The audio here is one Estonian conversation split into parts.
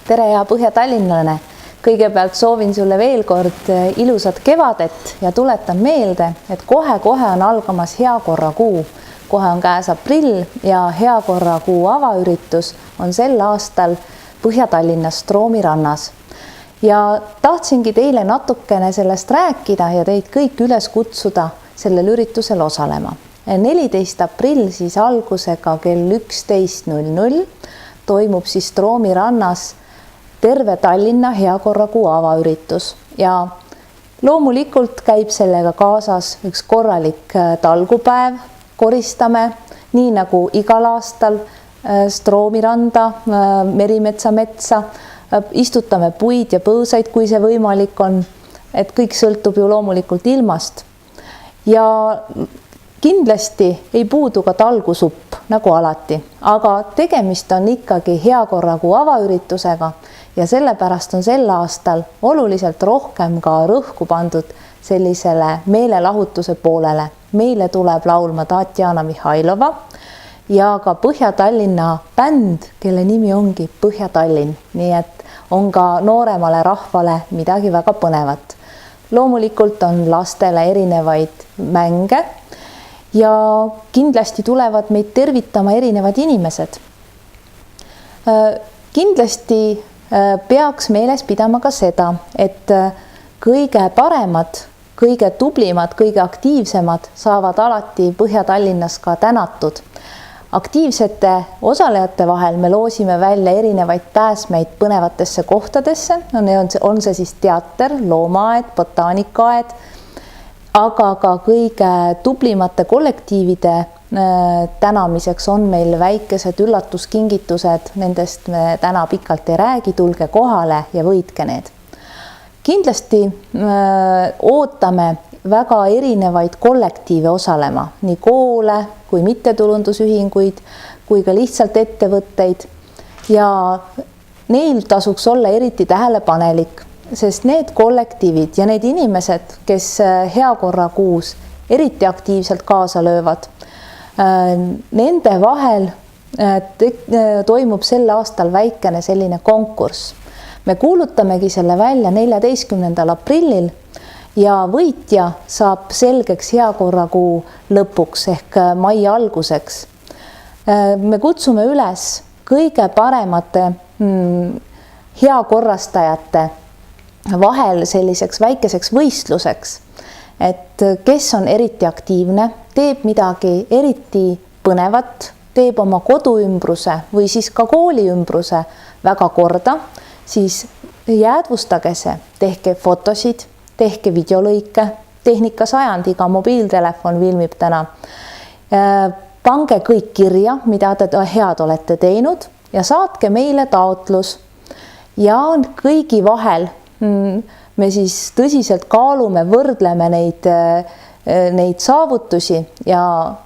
tere hea põhjatallinlane! Kõigepealt soovin sulle veel kord ilusat kevadet ja tuletan meelde, et kohe-kohe on algamas heakorrakuu. Kohe on käes aprill ja heakorrakuu avaüritus on sel aastal Põhja-Tallinnas Stroomi rannas. Ja tahtsingi teile natukene sellest rääkida ja teid kõik üles kutsuda sellel üritusel osalema. 14. aprill siis algusega kell 11.00 toimub siis Stroomi rannas terve Tallinna heakorrakuu avaüritus ja loomulikult käib sellega kaasas üks korralik talgupäev, koristame nii nagu igal aastal Stroomi randa, Merimetsa metsa, istutame puid ja põõsaid, kui see võimalik on, et kõik sõltub ju loomulikult ilmast. Ja kindlasti ei puudu ka talgusupp, nagu alati, aga tegemist on ikkagi heakorrakuu avaüritusega ja sellepärast on sel aastal oluliselt rohkem ka rõhku pandud sellisele meelelahutuse poolele. Meile tuleb laulma Tatjana Mihhailova ja ka Põhja-Tallinna bänd, kelle nimi ongi Põhja-Tallinn, nii et on ka nooremale rahvale midagi väga põnevat. Loomulikult on lastele erinevaid mänge ja kindlasti tulevad meid tervitama erinevad inimesed. Kindlasti peaks meeles pidama ka seda, et kõige paremad, kõige tublimad, kõige aktiivsemad saavad alati Põhja-Tallinnas ka tänatud. Aktiivsete osalejate vahel me loosime välja erinevaid pääsmeid põnevatesse kohtadesse, on see siis teater, loomaaed, botaanikaaed, aga ka kõige tublimate kollektiivide tänamiseks on meil väikesed üllatuskingitused, nendest me täna pikalt ei räägi, tulge kohale ja võitke need. Kindlasti ootame väga erinevaid kollektiive osalema, nii koole kui mittetulundusühinguid, kui ka lihtsalt ettevõtteid ja neil tasuks olla eriti tähelepanelik, sest need kollektiivid ja need inimesed, kes heakorrakuus eriti aktiivselt kaasa löövad, nende vahel toimub sel aastal väikene selline konkurss. Me kuulutamegi selle välja 14. aprillil ja võitja saab selgeks heakorrakuu lõpuks ehk mai alguseks. Me kutsume üles kõige paremate heakorrastajate vahel selliseks väikeseks võistluseks, et kes on eriti aktiivne, teeb midagi eriti põnevat, teeb oma koduümbruse või siis ka kooliümbruse väga korda, siis jäädvustage see, tehke fotosid, tehke videolõike, tehnika sajandiga mobiiltelefon filmib täna. Pange kõik kirja, mida te head olete teinud ja saatke meile taotlus ja kõigi vahel me siis tõsiselt kaalume, võrdleme neid saavutusi ja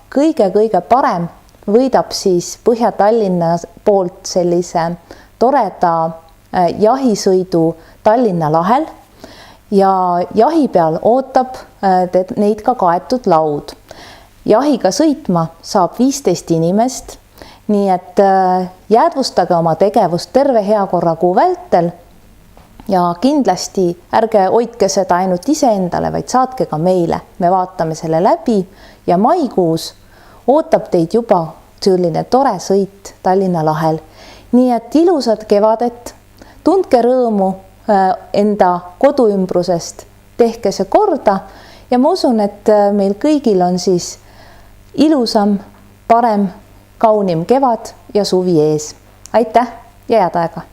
kõige parem võidab siis Põhja-Tallinna poolt sellise toreda jahisõidu Tallinna lahel ja jahi peal ootab neid ka kaetud laud. Jahiga sõitma saab 15 inimest, nii et jäädvustage oma tegevust terve heakorrakuu vältel ja kindlasti ärge hoidke seda ainult iseendale, vaid saatke ka meile. Me vaatame selle läbi ja maikuus ootab teid juba selline tore sõit Tallinna lahel. Nii et ilusat kevadet, tundke rõõmu enda koduümbrusest, tehke see korda ja ma usun, et meil kõigil on siis ilusam, parem, kaunim kevad ja suvi ees. Aitäh ja head aega!